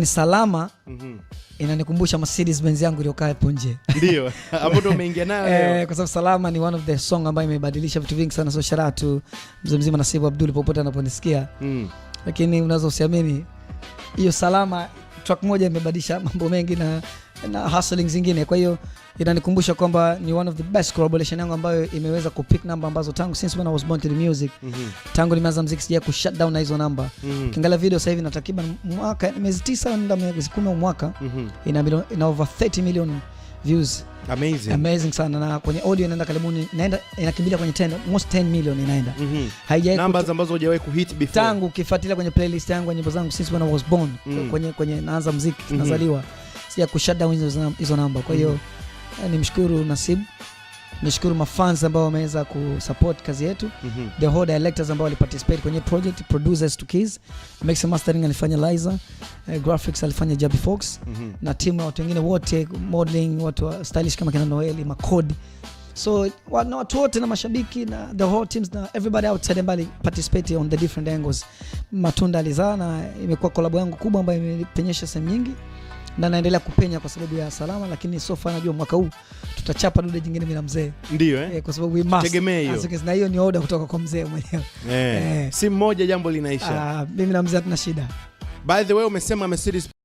Ni salama. Inanikumbusha Mercedes Benz yangu iliyokaa hapo nje. Ndio, hapo ndo umeingia nayo leo. Kwa sababu salama ni one of the song ambayo imebadilisha vitu vingi sana, so shout out to mzee mzima Nasibu Abdul popote anaponisikia. Lakini unaweza usiamini hiyo salama track moja imebadilisha mambo mengi na hustling zingine. Kwa hiyo inanikumbusha kwamba ni one of the best collaboration yangu ambayo imeweza kupick number ambazo tangu since when I was born to the music. Tangu nimeanza muziki sija ku shut down na hizo number. Ukiangalia video sasa hivi na takriban mwaka miezi 9 ndio miezi 10 mwaka ina over 30 million views. Amazing sana, na kwenye audio inaenda karibuni inakimbilia kwenye 10 million inaenda. Numbers ambazo hujawahi kuhit before. Tangu ukifuatilia kwenye playlist yangu nyimbo zangu since when I was born, kwenye naanza muziki nazaliwa sija ku shut down hizo number. Kwa hiyo nimshukuru Nasib, nishukuru mafans ambao wameweza kusupport kazi yetu, the whole directors ambao waliparticipate kwenye project, producers to keys, mix and mastering alifanya Liza, graphics alifanya Jabi Fox, na team watu wengine wote, modeling, watu stylish kama kina Noeli, Makodi. So watu wote na mashabiki na the whole teams na everybody outside mbali participate on the different angles. Matunda alizaa na imekuwa collab yangu kubwa ambayo imepenyesha sehemu nyingi na naendelea kupenya kwa sababu ya salama, lakini so far najua mwaka huu tutachapa dude jingine mimi na mzee. Ndio kwa sababu we must. Tegemea hiyo. Na hiyo ni order kutoka kwa mzee mwenyewe. Si mmoja jambo linaisha. Mimi na mzee tuna shida. By the way, umesema Mercedes